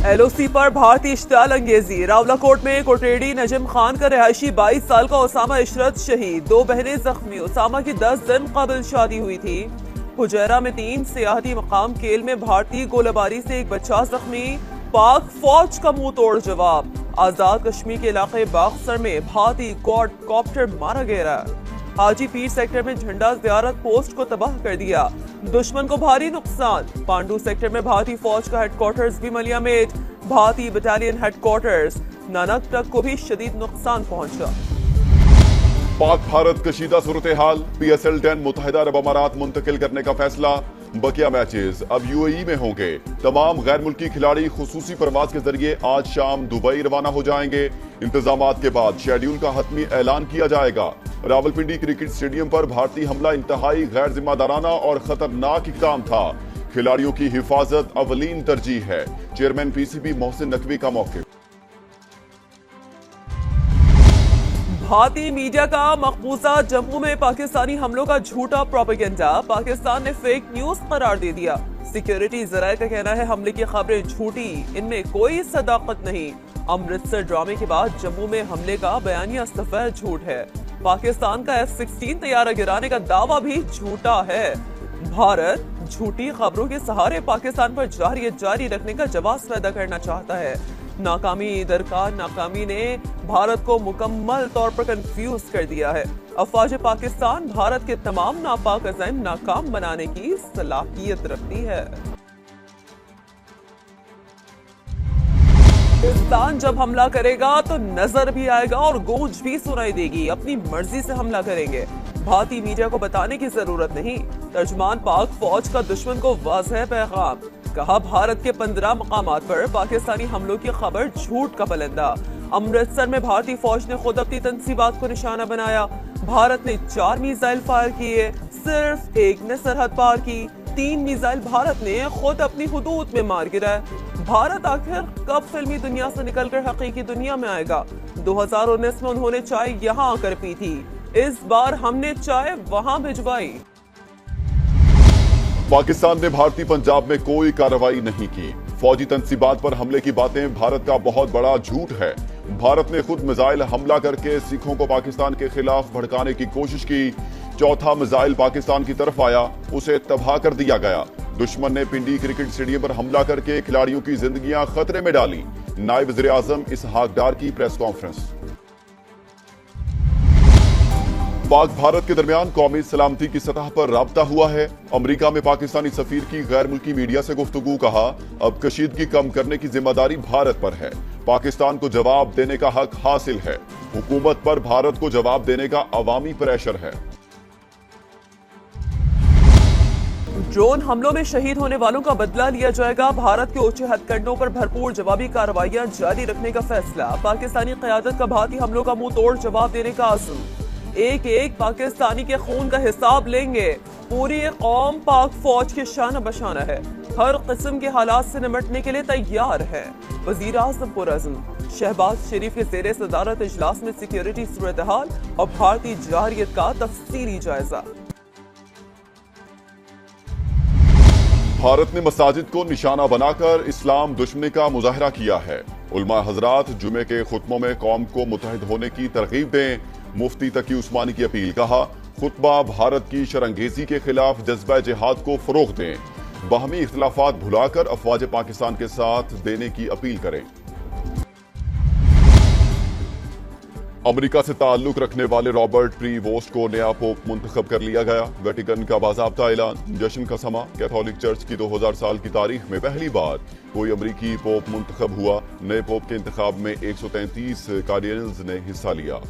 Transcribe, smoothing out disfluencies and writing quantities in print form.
LOC पर भारतीय इश्तियाल अंगेजी। रावलाकोट में कोटरेडी नजम खान का रिहायशी 22 साल का उसामा इशरत शहीद। 2 बहनें जख्मी। उसामा की 10 दिन कबल शादी हुई थी। हुजैरा में 3 सियाहती मकाम केल में भारतीय गोलाबारी से एक बच्चा जख्मी। पाक फौज का मुंह तोड़ जवाब। आजाद कश्मीर के इलाके बागसर में भारतीय क्वाडकॉप्टर मारा गया। हाजी पीर सेक्टर में झंडा ज़ियारत पोस्ट को तबाह कर दिया। दुश्मन को भारी नुकसान। पांडू सेक्टर में भारतीय फौज का हेडक्वार्टर्स भी मलियामेट। भारतीय बटालियन हेडक्वार्टर्स नानक तक को भी शदीद नुकसान पहुंचा। पाक भारत कशीदा सूरत हाल। PSL 10 मुत्तहिदा अरब अमारात मुंतकिल करने का फैसला। बकिया मैचेस अब UAE में होंगे। तमाम गैर मुल्की खिलाड़ी खुसूसी परवाज के जरिए आज शाम दुबई रवाना हो जाएंगे। इंतजामात के बाद शेड्यूल का हतमी ऐलान किया जाएगा। रावलपिंडी क्रिकेट स्टेडियम पर भारतीय हमला इंतहाई गैर जिम्मेदाराना और खतरनाक इक़दाम था। खिलाड़ियों की हिफाजत अवलीन तरजीह है। चेयरमैन PCB मोहसिन नकवी का मौक़िफ़। भारतीय मीडिया का मकबूजा जम्मू में पाकिस्तानी हमलों का झूठा प्रोपेगेंडा। पाकिस्तान ने फेक न्यूज करार दे दिया। सिक्योरिटी जराये का कहना है हमले की खबरें झूठी, इनमें कोई सदाकत नहीं। अमृतसर ड्रामे के बाद जम्मू में हमले का बयानिया सफेद झूठ है। पाकिस्तान का F-16 तैयारा गिराने का दावा भी झूठा है। भारत झूठी खबरों के सहारे पाकिस्तान पर जारियत जारी रखने का जवाब पैदा करना चाहता है। नाकामी दरकार नाकामी ने भारत को मुकम्मल तौर पर कंफ्यूज कर दिया है। अफवाज पाकिस्तान भारत के तमाम नापाक अज़ाइम नाकाम बनाने की सलाहियत रखती है। पाकिस्तान जब हमला करेगा तो नजर भी आएगा और गूंज भी सुनाई देगी। अपनी मर्जी से हमला करेंगे, भारतीय मीडिया को बताने की जरूरत नहीं। तर्जुमान पाक फौज का दुश्मन को वाज़ेह पैगाम। कहा भारत के 15 मकामात पर पाकिस्तानी हमलों की खबर झूठ का पलंदा। अमृतसर में भारतीय फौज ने खुद अपनी तंसीबात को निशाना बनाया। भारत ने 4 मिसाइल फायर किए, सिर्फ एक ने सरहद पार की। 3 मिसाइल भारत ने खुद अपनी हुदूद में मार गिराए। भारत आखिर कब फिल्मी दुनिया से निकलकर हकीकी दुनिया में आएगा? 2019 में उन्होंने चाय यहाँ आकर पी थी, इस बार हमने चाय वहाँ भिजवाई। पाकिस्तान ने भारतीय पंजाब में कोई कार्रवाई नहीं की। फौजी तंसीबात पर हमले की बातें भारत का बहुत बड़ा झूठ है। भारत ने खुद मिसाइल हमला करके सिखों को पाकिस्तान के खिलाफ भड़काने की कोशिश की। चौथा मिसाइल पाकिस्तान की तरफ आया, उसे तबाह कर दिया गया। दुश्मन ने पिंडी क्रिकेट स्टेडियम पर हमला करके खिलाड़ियों की जिंदगियां खतरे में डाली। नायब वज़ीर आज़म इसहाक डार की प्रेस कॉन्फ्रेंस। पाक भारत के दरमियान कौमी सलामती की सतह पर राब्ता हुआ है। अमेरिका में पाकिस्तानी सफीर की गैर मुल्की मीडिया से गुफ्तगू। कहा अब कशीदगी कम करने की जिम्मेदारी भारत पर है। पाकिस्तान को जवाब देने का हक हासिल है। हुकूमत पर भारत को जवाब देने का अवामी प्रेशर है। ड्रोन हमलों में शहीद होने वालों का बदला लिया जाएगा। भारत के ऊंचे हथकंडों पर भरपूर जवाबी कार्रवाइयां जारी रखने का फैसला। पाकिस्तानी क़यादत का भारतीय हमलों का मुंह तोड़ जवाब देने का आज़म। एक एक पाकिस्तानी के खून का हिसाब लेंगे। पूरी कौम पाक फौज के शाना बशाना है, हर किस्म के हालात से निपटने के लिए तैयार है। वज़ीर आज़म पुरअज़्म। शहबाज शरीफ के ज़ेरे सदारत इजलास में सिक्योरिटी सूरत हाल और भारतीय जारियत का तफसीली जायजा। भारत ने मसाजिद को निशाना बनाकर इस्लाम दुश्मनी का मुजाहरा किया है। उलमा हजरात जुमे के खुतबों में कौम को मुत्तहिद होने की तरगीब दें। मुफ्ती तकी उस्मानी की अपील। कहा खुतबा भारत की शरंगेजी के खिलाफ जज्बा जिहाद को फरोग दें। बाहमी इख्तिलाफात भुलाकर अफवाज पाकिस्तान के साथ देने की अपील करें। अमेरिका से ताल्लुक रखने वाले रॉबर्ट प्रीवोस्ट को नया पोप मुंतखब कर लिया गया। वेटिकन का बाज़ाब्ता ऐलान। जश्न का समा। कैथोलिक चर्च की 2000 साल की तारीख में पहली बार कोई अमेरिकी पोप मुंतखब हुआ। नए पोप के इंतखाब में 133 कार्डिनल्स ने हिस्सा लिया।